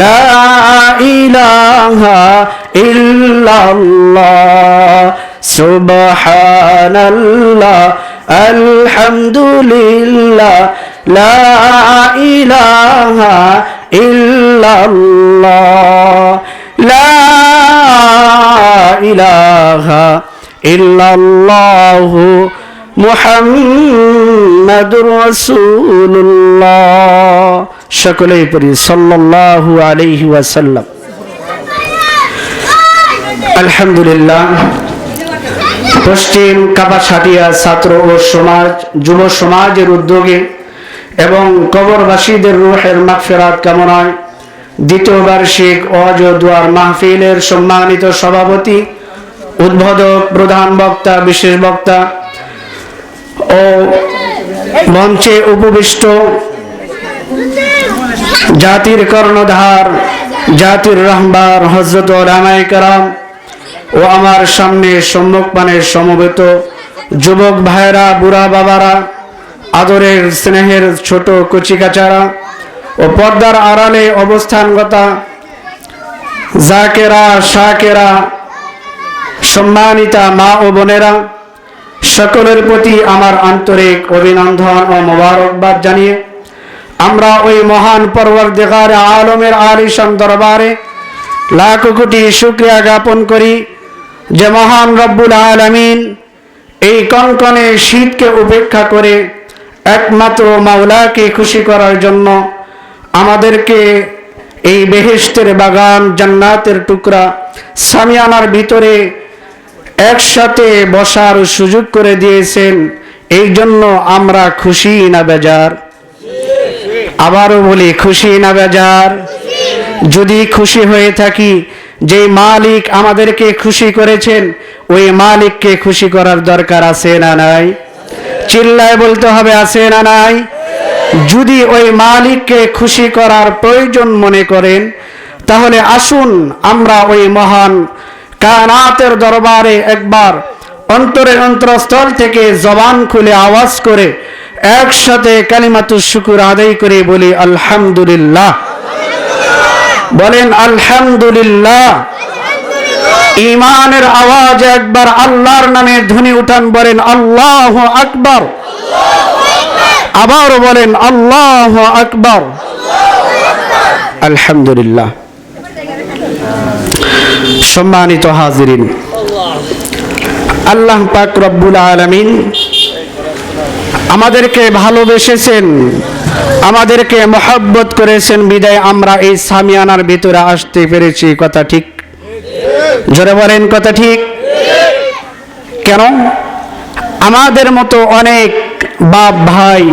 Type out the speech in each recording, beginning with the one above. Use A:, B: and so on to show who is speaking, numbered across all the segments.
A: লা ইলাহা ইল্লাল্লাহ সুবহানাল্লাহ আলহামদুলিল্লাহ লা ইলাহা ইল্লাল্লাহ লা ইলাহা ইল্লাল্লাহু মুহাম্মাদুর রাসূলুল্লাহ। সকলেই পড়ি সাল্লাল্লাহু আলাইহি ওয়াসাল্লাম। আলহামদুলিল্লাহ। পশ্চিম কাপাসাটিয়া ছাত্র ও সমাজ যুব সমাজের উদ্যোগে এবং কবরবাসীদের রূহের মাগফিরাত কামনায় দ্বিতীয় বার্ষিক ওয়াজ ও দুআর মাহফিলের সম্মানিত সভাপতি, উদ্বোধক, প্রধান বক্তা, বিশেষ বক্তা ও মঞ্চে উপবিষ্ট জাতির কর্ণধার, জাতির রাহবার হযরত উলামায়ে কেরাম ও আমার সামনে সম্মুখপানে সমবেত যুবক ভাইরা, বুড়া বাবারা, আদরের স্নেহের ছোট কচিকাচারা ও পর্দার আড়ালে অবস্থানগতা জাকেরা, শাকেরা, সম্মানিতা মা ও বোনেরা, সকলের প্রতি আমার আন্তরিক অভিনন্দন ও মোবারকবাদ জানিয়ে আমরা ওই মহান পরওয়ারদিগার আলমের আলিশান দরবারে লাখ কোটি শুকরিয়া জ্ঞাপন করি যে মহান রব্বুল আলামিন এই কনকনে শীতকে উপেক্ষা করে একমাত্র মাওলাকে খুশি করার জন্য আমাদেরকে এই বেহেশতের বাগান, জান্নাতের টুকরা সামিয়ানার ভিতরে একসাথে বসার সুযোগ করে দিয়েছেন। এই জন্য আমরা খুশি না বেজার? আবারও বলি, খুশি না বেজার? যদি খুশি হয়ে থাকি, যে মালিক আমাদেরকে খুশি করেছেন ওই মালিককে খুশি করার দরকার আছে না নাই? চিল্লায় বলতে হবে, আছে না নাই? যদি ওই মালিককে খুশি করার প্রয়োজন মনে করেন, তাহলে আসুন আমরা ওই মহান কায়নাতের দরবারে একবার অন্তরের অন্তরস্থল থেকে জবান খুলে আওয়াজ করে একসাথে কালিমাতুশ শুকর আদায় করে বলি আলহামদুলিল্লাহ। বলেন আলহামদুলিল্লাহ। ঈমানের আওয়াজ একবার আল্লাহর নামে ধ্বনি উঠান, বলেন আল্লাহু আকবার। আবারও বলেন আল্লাহু আকবার। আলহামদুলিল্লাহ। সম্মানিত হাজিরিন, আল্লাহ পাক রব্বুল আলামিন আমাদেরকে ভালোবেসেছেন, আমাদেরকে মহব্বত করেছেন বিদায় আমরা এই সামিয়ানার ভিতরে আসতে পেরেছি। কথা ঠিক? জোরে বলেন, কথা ঠিক? কেন? আমাদের মতো অনেক বাপ ভাই,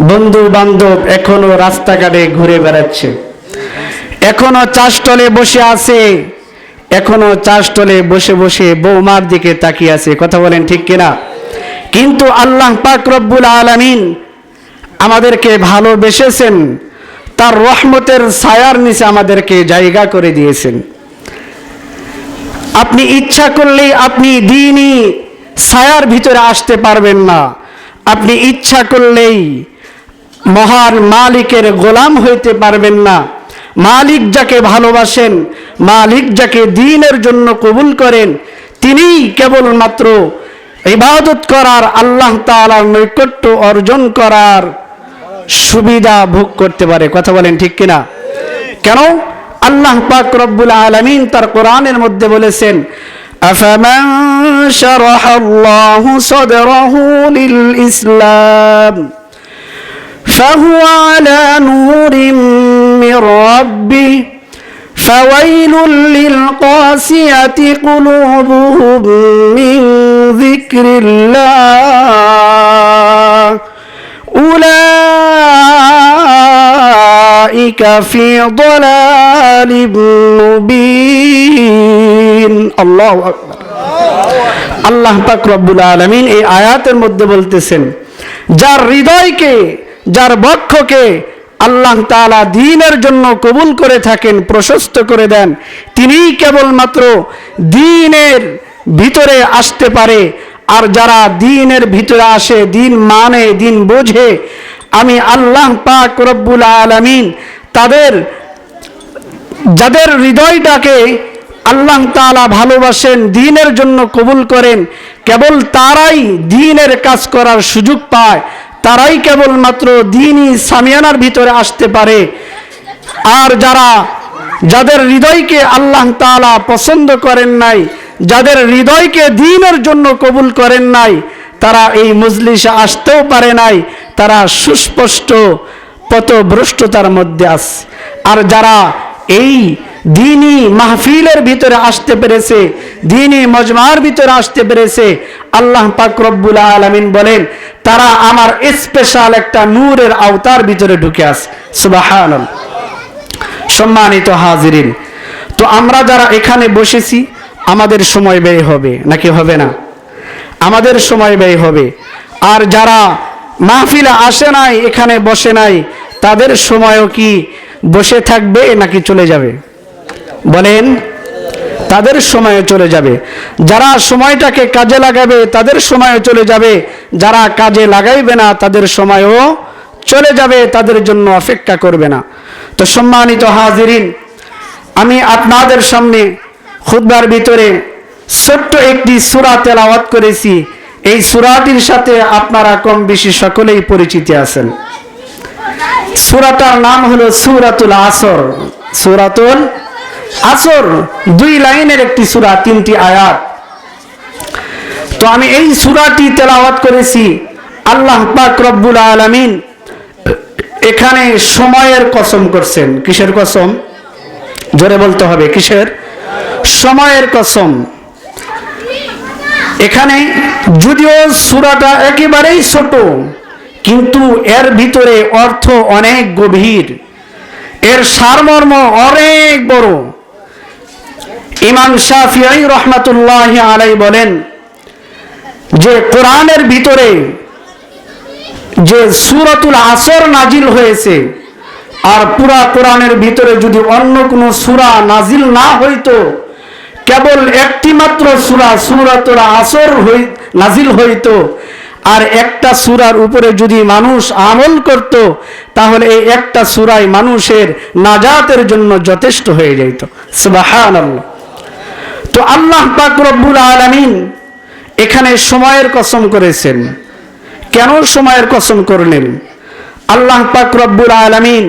A: বন্ধু বান্ধব এখনো রাস্তাঘাটে ঘুরে বেড়াচ্ছে, এখনো চাষতলে বসে আছে, এখনো চাষতলে বসে বসে বৌমার দিকে তাকিয়ে আছে। কথা বলেন ঠিক কিনা? কিন্তু আল্লাহ পাক রব্বুল আলামিন আমাদেরকে ভালোবেসেছেন, তার রহমতের ছায়ার নিচে আমাদেরকে জায়গা করে দিয়েছেন। আপনি ইচ্ছা করলেই আপনি দ্বীনি ছায়ার ভিতরে আসতে পারবেন না। আপনি ইচ্ছা করলেই মহান মালিকের গোলাম হইতে পারবেন না। মালিক যাকে ভালোবাসেন, মালিক যাকে দ্বীনের জন্য কবুল করেন, তিনিই কেবলমাত্র ইবাদত করার, আল্লাহ তাআলার নৈকট্য অর্জন করার সুবিধা ভোগ করতে পারে। কথা বলেন ঠিক কিনা? কেন? আল্লাহ পাক রব্বুল আলামিন তার কোরআনের মধ্যে বলেছেন, আফামান শারাহাল্লাহু সাদরাহু লিল ইসলাম ফাহুয়া আলা নূরিম মির রাব্বিহি ফাওয়াইলুল লিল কাসিয়াতি কুলুবুহুম মিন যিকরিল্লাহ উলাইকা ফি দালালিম মুবিন। আল্লাহু আকবার। আল্লাহ পাক রব্বুল আলামিন এই আয়াতের মধ্যে বলতেছেন, যার হৃদয়কে, যার বক্ষকে আল্লাহ তাআলা দ্বীনের জন্য কবুল করে থাকেন, প্রশস্ত করে দেন, তিনিই কেবলমাত্র দ্বীনের ভিতরে আসতে পারে। আর যারা দ্বীনের ভিতরে আসে, দ্বীন মানে, দ্বীন বোঝে, আমি আল্লাহ পাক রব্বুল আলামিন তাদের যাদের হৃদয়টাকে আল্লাহ তাআলা ভালোবাসেন, দ্বীনের জন্য কবুল করেন, কেবল তারাই দ্বীনের কাজ করার সুযোগ পায়, তারাই কেবলমাত্র দ্বীনি সামিয়ানার ভিতরে আসতে পারে। আর যাদের হৃদয়কে আল্লাহ তাআলা পছন্দ করেন নাই, যাদের হৃদয়কে দ্বীনের জন্য কবুল করেন নাই, তারা এই মজলিসে আসতেও পারে নাই, তারা সুস্পষ্ট পথভ্রষ্টতার মধ্যে আছে। আর যারা এই দ্বীনি মাহফিলের ভিতরে আসতে পেরেছে, দ্বীনি মজমার ভিতরে আসতে পেরেছে, আল্লাহ পাক রব্বুল আলামিন বলেন তারা আমার স্পেশাল একটা নূরের আওতার ভিতরে ঢুকে আছে। সুবহানাল্লাহ। সম্মানিত হাজিরিন, তো আমরা যারা এখানে বসেছি আমাদের সময় ব্যয় হবে নাকি হবে না? আমাদের সময় ব্যয় হবে। আর যারা মাহফিলে আসে নাই, এখানে বসে নাই, তাদের সময়ও কি বসে থাকবে নাকি চলে যাবে? বলেন, তাদের সময় চলে যাবে। যারা সময়টাকে কাজে লাগাবে তাদের সময়ও চলে যাবে, যারা কাজে লাগাইবে না তাদের সময়ও চলে যাবে, তাদের জন্য অপেক্ষা করবে না। তো সম্মানিত হাজিরিন, আমি আপনাদের সামনে খুতবার ভিতরে ছোট্ট একটি সূরা তেলাওয়াত করেছি। এই সূরাটির সাথে আপনারা কম বেশি সকলেই পরিচিত আছেন। সূরাটার নাম হলো সূরাতুল আসর। সূরাতুল আসর 2 লাইনের একটি সূরা, 3টি আয়াত। তো আমি এই সূরাটি তেলাওয়াত করেছি। আল্লাহ পাক রব্বুল আলামিন এখানে সময়ের কসম করছেন। কিসের কসম? জোরে বলতে হবে, কিসের? সময়ের কসম। এখানে যদিও সূরাটা একেবারেই ছোট, কিন্তু এর ভিতরে অর্থ অনেক গভীর, এর সারমর্ম অনেক বড়। ইমাম শাফিঈ রাহমাতুল্লাহি আলাইহি বলেন যে কোরআনের ভিতরে যে সূরাতুল আসর নাজিল হয়েছে, আর পুরা কোরআনের ভিতরে যদি অন্য কোনো সূরা নাজিল না হইতো, কেবল একটি মাত্র সূরা সূরাতুল আসর নাজিল হইতো, আর একটা সূরার উপরে যদি মানুষ আমল করত, তাহলে এই একটা সূরাই মানুষের নাজাতের জন্য যথেষ্ট হয়ে যেত। সুবহানাল্লাহ। তো আল্লাহ পাক রব্বুল আলামিন এখানে সময়ের কসম করেছেন। কেন সময়ের কসম করলেন? আল্লাহ পাক রব্বুল আলামিন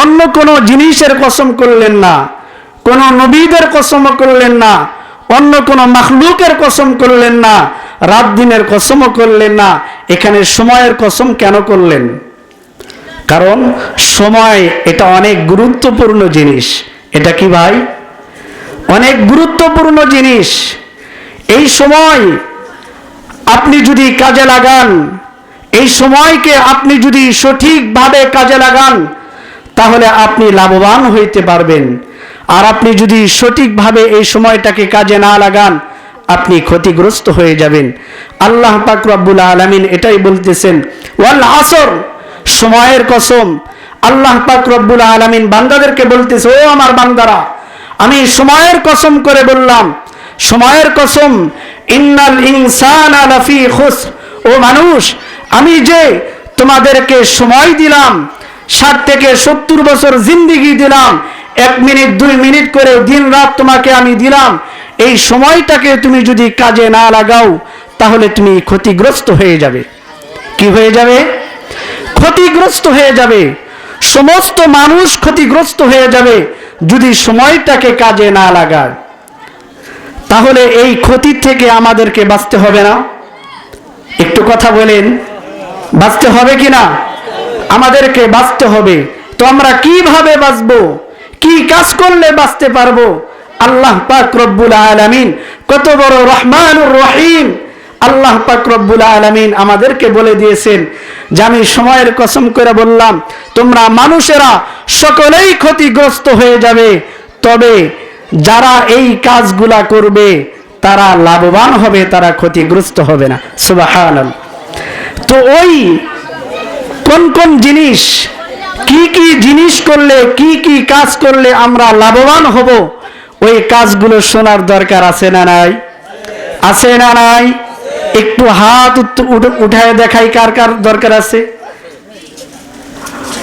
A: অন্য কোনো জিনিসের কসম করলেন না, কোন নবীদের কসম করলেন না, অন্য কোন মাখলুকের কসম করলেন না, রাত দিনের কসমও করলেন না। এখানে সময়ের কসম কেন করলেন? কারণ সময় এটা অনেক গুরুত্বপূর্ণ জিনিস। এটা কি ভাই? অনেক গুরুত্বপূর্ণ জিনিস। এই সময় আপনি যদি কাজে লাগান, এই সময়কে আপনি যদি সঠিকভাবে কাজে লাগান, তাহলে আপনি লাভবান হইতে পারবেন। আর আপনি যদি সঠিকভাবে এই সময়টাকে কাজে না লাগান, আপনি ক্ষতিগ্রস্ত হয়ে যাবেন। আল্লাহ পাক রব্বুল আলামিন এটাই বলতেছেন, ওয়াল আসর, সময়ের কসম। আল্লাহ পাক রব্বুল আলামিন বান্দাদেরকে বলতেছে, ও আমার বান্দারা, আমি সময়ের কসম করে বললাম, সময়ের কসম, ইন্নাল ইনসানা লাফি খুসর, ও মানুষ, আমি যে তোমাদেরকে সময় দিলাম, 60 থেকে 70 বছর জিন্দেগি দিলাম, 1 মিনিট 2 মিনিট করে দিন রাত তোমাকে আমি দিলাম, এই সময়টাকে তুমি যদি কাজে না লাগাও, তাহলে তুমি ক্ষতিগ্রস্ত হয়ে যাবে। কি হয়ে যাবে? ক্ষতিগ্রস্ত হয়ে যাবে। সমস্ত মানুষ ক্ষতিগ্রস্ত হয়ে যাবে যদি সময়টাকে কাজে না লাগায়। তাহলে এই ক্ষতি থেকে আমাদেরকে বাঁচতে হবে না? একটু কথা বলেন, বাঁচতে হবে কিনা? আমাদেরকে বাঁচতে হবে। তো আমরা কিভাবে বাঁচবো? কি কাজ করলে বাঁচতে পারবো? আল্লাহ পাক রব্বুল আলামিন কত বড় রহমানুর রহিম। আল্লাহ পাক রব্বুল আলামিন আমাদেরকে বলে দিয়েছেন যে আমি সময়ের কসম করে বললাম, তোমরা মানুষেরা সকলেই ক্ষতিগ্রস্ত হয়ে যাবে, তবে যারা এই কাজগুলা করবে তারা লাভবান হবে, তারা ক্ষতিগ্রস্ত হবে না। সুবহানাল্লাহ। তো ওই কোন কোন জিনিস, কি কি জিনিস করলে, কি কি কাজ করলে আমরা লাভবান হব, ওই কাজগুলো শোনার দরকার আছে না নাই? আছে না নাই? একটু হাত উঠায় দেখাই কার কার দরকার আছে।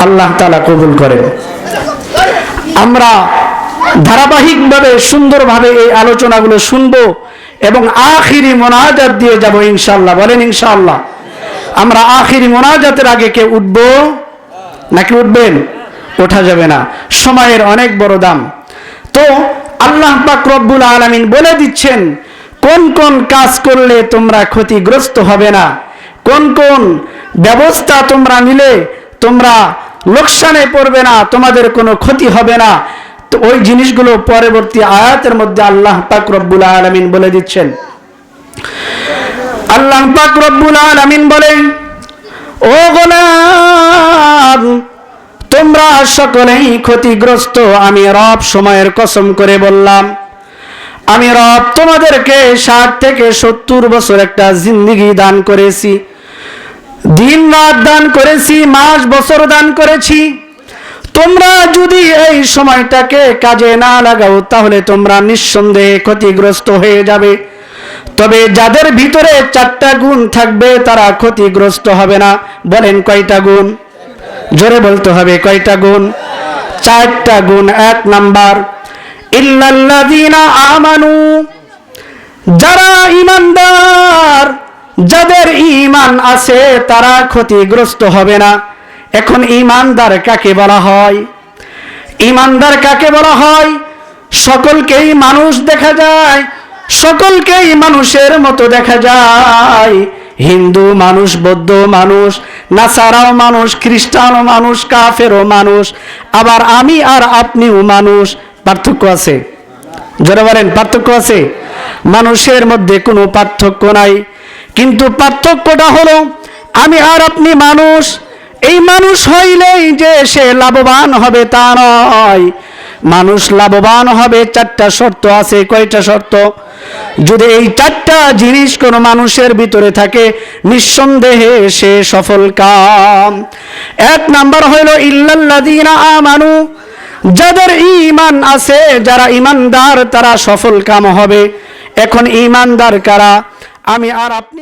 A: আল্লাহ তাআলা কবুল করেন। আমরা ধারাবাহিকভাবে সুন্দরভাবে এই আলোচনাগুলো শুনবো এবং আখিরি মোনাজাত দিয়ে যাব ইনশাআল্লাহ। বলেন ইনশাআল্লাহ। আমরা আখিরি মোনাজাতের আগে কে উঠবো নাকি উঠবেন? ওঠা যাবে না, সময়ের অনেক বড় দাম। তো আল্লাহ পাক রব্বুল আলামিন বলে দিচ্ছেন কোন কোন কাজ করলে তোমরা ক্ষতিগ্রস্ত হবে না, কোন কোন ব্যবস্থা তোমরা নিলে তোমরা লোকসানে পড়বে না, তোমাদের কোনো ক্ষতি হবে না। তো ওই জিনিসগুলো পরবর্তী আয়াতের মধ্যে আল্লাহ পাক রব্বুল আলামিন বলে দিচ্ছেন। আল্লাহ পাক রব্বুল আলামিন বলেন, ও গোলাম তোমরা সকলেই ক্ষতিগ্রস্ত। আমি রব সময়ের কসম করে বললাম, আমি রব তোমাদেরকে 60 থেকে 70 বছর একটা জিন্দেগি দান করেছি, দিন রাত দান করেছি, মাস বছর দান করেছি। তোমরা যদি এই সময়টাকে কাজে না লাগাও তাহলে তোমরা নিঃসন্দেহে ক্ষতিগ্রস্ত হয়ে যাবে। তবে যাদের ভিতরে 4টা গুণ থাকবে তারা ক্ষতিগ্রস্ত হবে না। বলেন কয়টা গুণ? জোরে বলতে হবে, কয়টা গুণ? 4টা গুণ। 1 নাম্বার, ইল্লাল্লাযীনা আমানু, যারা ঈমানদার, যাদের ঈমান আছে তারা ক্ষতিগ্রস্ত হবে না। এখন ঈমানদার কাকে বলা হয়? ঈমানদার কাকে বলা হয়? সকলকেই মানুষ দেখা যায়, সকলকেই মানুষের মতো দেখা যায়। হিন্দু মানুষ, বৌদ্ধ মানুষ, নাসারাও মানুষ, খ্রিস্টানও মানুষ, কাফেরও মানুষ, আবার আমি আর আপনিও মানুষ। পার্থক্য আছে? যারা বলেন পার্থক্য আছে? মানুষের মধ্যে কোনো পার্থক্য নাই, কিন্তু পার্থক্যটা হলো আমি আর আপনি মানুষ। এই মানুষ হইলেই যে সে লাভবান হবে তা নয়। মানুষ লাভবান হবে 4টা শর্ত আছে। কয়টা শর্ত? যদি এই 4টা জিনিস কোনো মানুষের ভিতরে থাকে নিঃসন্দেহে সে সফল কাম। 1 নাম্বার হইল ইল্লাল্লাযীনা আমানু, যাদের ঈমান আছে, যারা ঈমানদার তারা সফল কাম হবে। এখন ঈমানদার কারা? আমি আর আপনি।